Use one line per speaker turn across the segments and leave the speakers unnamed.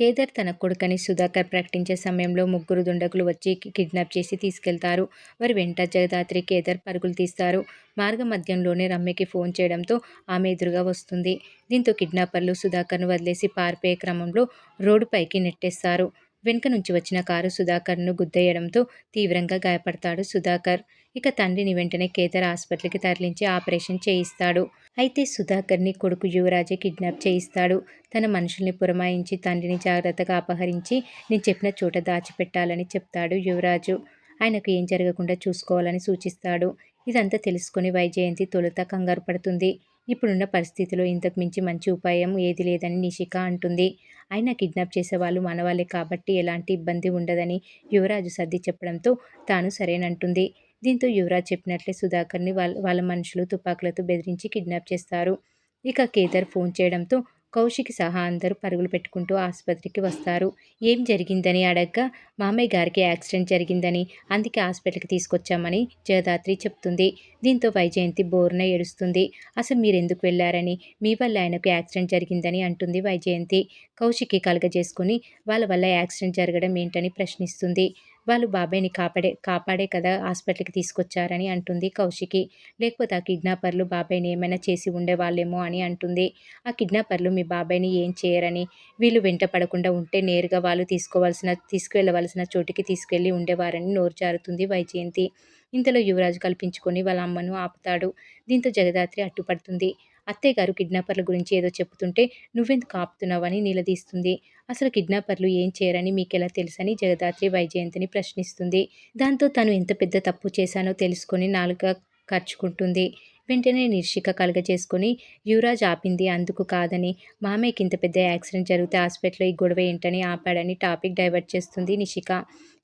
కేదార్ తన కొడుకని సుధాకర్ ప్రకటించే సమయంలో ముగ్గురు దుండగులు వచ్చి కిడ్నాప్ చేసి తీసుకెళ్తారు. వారి వెంట జగదాత్రి, కేదార్ పరుగులు తీస్తారు. మార్గ మధ్యంలోనే రమ్యకి ఫోన్ చేయడంతో ఆమె ఎదురుగా వస్తుంది. దీంతో కిడ్నాపర్లు సుధాకర్ను వదిలేసి పారిపోయే క్రమంలో రోడ్డుపైకి నెట్టేస్తారు. వెనుక నుంచి వచ్చిన కారు సుధాకర్ను గుద్దేయడంతో తీవ్రంగా గాయపడతాడు సుధాకర్. ఇక తండ్రిని వెంటనే కేదార్ ఆసుపత్రికి తరలించి ఆపరేషన్ చేయిస్తాడు. అయితే సుధాకర్ని కొడుకు యువరాజే కిడ్నాప్ చేయిస్తాడు. తన మనుషుల్ని పురమాయించి తండ్రిని జాగ్రత్తగా అపహరించి నేను చెప్పిన చోట దాచిపెట్టాలని చెప్తాడు యువరాజు. ఆయనకు ఏం జరగకుండా చూసుకోవాలని సూచిస్తాడు. ఇదంతా తెలుసుకుని వైజయంతి తొలుత కంగారు పడుతుంది. ఇప్పుడున్న పరిస్థితిలో ఇంతకు మించి మంచి ఉపాయం ఏదీ లేదని నిషిక అంటుంది. అయినా కిడ్నాప్ చేసేవాళ్ళు మనవాళ్లే కాబట్టి ఎలాంటి ఇబ్బంది ఉండదని యువరాజు సర్ది చెప్పడంతో తాను సరేనంటుంది. దీంతో యువరాజ్ చెప్పినట్లే సుధాకర్ని వాళ్ళ మనుషులు తుపాకులతో బెదిరించి కిడ్నాప్ చేస్తారు. ఇక కేదార్ ఫోన్ చేయడంతో కౌశిక్ సహా అందరూ పరుగులు పెట్టుకుంటూ ఆసుపత్రికి వస్తారు. ఏం జరిగిందని అడగ్గా మామయ్య గారికి యాక్సిడెంట్ జరిగిందని, అందుకే హాస్పిటల్కి తీసుకొచ్చామని జగదాత్రి చెప్తుంది. దీంతో వైజయంతి బోరున ఏడుస్తుంది. అసలు మీరెందుకు వెళ్లారని, మీ వల్ల ఆయనకు యాక్సిడెంట్ జరిగిందని అంటుంది వైజయంతి. కౌశిక్కి కలుగజేసుకుని వాళ్ళ వల్ల యాక్సిడెంట్ జరగడం ఏంటని ప్రశ్నిస్తుంది. వాళ్ళు బాబాయ్ని కాపాడే కదా హాస్పిటల్కి తీసుకొచ్చారని అంటుంది కౌశికి. లేకపోతే ఆ కిడ్నాపర్లు బాబాయ్ని ఏమైనా చేసి ఉండేవాళ్ళేమో అని అంటుంది. ఆ కిడ్నాపర్లు మీ బాబాయ్ని ఏం చేయరని, వీళ్ళు వెంట పడకుండా ఉంటే నేరుగా వాళ్ళు తీసుకువెళ్ళవలసిన చోటికి తీసుకెళ్లి ఉండేవారని నోరు జారుతుంది వైజయంతి. ఇంతలో యువరాజు కల్పించుకొని వాళ్ళ అమ్మను ఆపుతాడు. దీంతో జగదాత్రి అడ్డుపడుతుంది. అత్తయ్యగారు కిడ్నాపర్ల గురించి ఏదో చెబుతుంటే నువ్వెందుకు ఆపుతున్నావని నిలదీస్తుంది. అసలు కిడ్నాపర్లు ఏం చేయరని మీకెలా తెలుసని జగదాత్రి వైజయంతిని ప్రశ్నిస్తుంది. దాంతో తను ఎంత పెద్ద తప్పు చేశానో తెలుసుకొని నాలుక ఖర్చుకుంటుంది. వెంటనే నిషిక కలుగజేసుకొని యువరాజ్ ఆపింది అందుకు కాదని, మామయ్యకి ఇంత పెద్ద యాక్సిడెంట్ జరిగితే హాస్పిటల్లో ఈ గొడవ ఏంటని ఆపాడని టాపిక్ డైవర్ట్ చేస్తుంది నిషిక.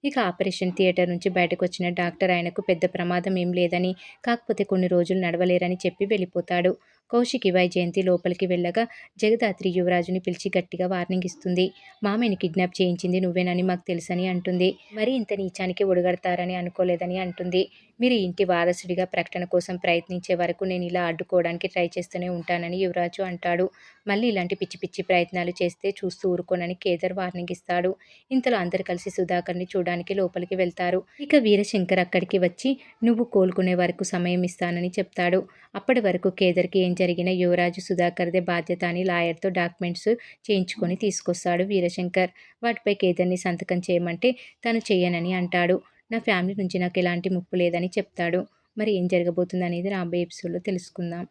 ఇక ఆపరేషన్ థియేటర్ నుంచి బయటకు వచ్చిన డాక్టర్ ఆయనకు పెద్ద ప్రమాదం ఏం లేదని, కాకపోతే కొన్ని రోజులు నడవలేరని చెప్పి వెళ్ళిపోతాడు. కౌశికి వైజయంతి లోపలికి వెళ్ళగా జగదాత్రి యువరాజుని పిలిచి గట్టిగా వార్నింగ్ ఇస్తుంది. మామయ్యని కిడ్నాప్ చేయించింది నువ్వేనని మాకు తెలుసని అంటుంది. మరి ఇంత నీచానికి ఒడిగడతారని అనుకోలేదని అంటుంది. మీరు ఇంటి వారసుడిగా ప్రకటన కోసం ప్రయత్నించే వరకు నేను ఇలా అడ్డుకోవడానికి ట్రై చేస్తూనే ఉంటానని యువరాజు అంటాడు. మళ్ళీ ఇలాంటి పిచ్చి పిచ్చి ప్రయత్నాలు చేస్తే చూస్తూ ఊరుకోనని కేదార్ వార్నింగ్ ఇస్తాడు. ఇంతలో అందరు కలిసి సుధాకర్ని చూడడానికి లోపలికి వెళ్తారు. ఇక వీరశంకర్ అక్కడికి వచ్చి నువ్వు కోలుకునే వరకు సమయం ఇస్తానని చెప్తాడు. అప్పటి వరకు కేదార్కి ఏం జరిగినా యువరాజు సుధాకర్దే బాధ్యత అని లాయర్తో డాక్యుమెంట్స్ చేయించుకొని తీసుకొస్తాడు వీరశంకర్. వాటిపై కేదార్ని సంతకం చేయమంటే తను చెయ్యనని అంటాడు. నా ఫ్యామిలీ నుంచి నాకు ఎలాంటి ముప్పు లేదని చెప్తాడు. మరి ఏం జరగబోతుంది అనేది రాబోయే ఎపిసోడ్లో తెలుసుకుందాం.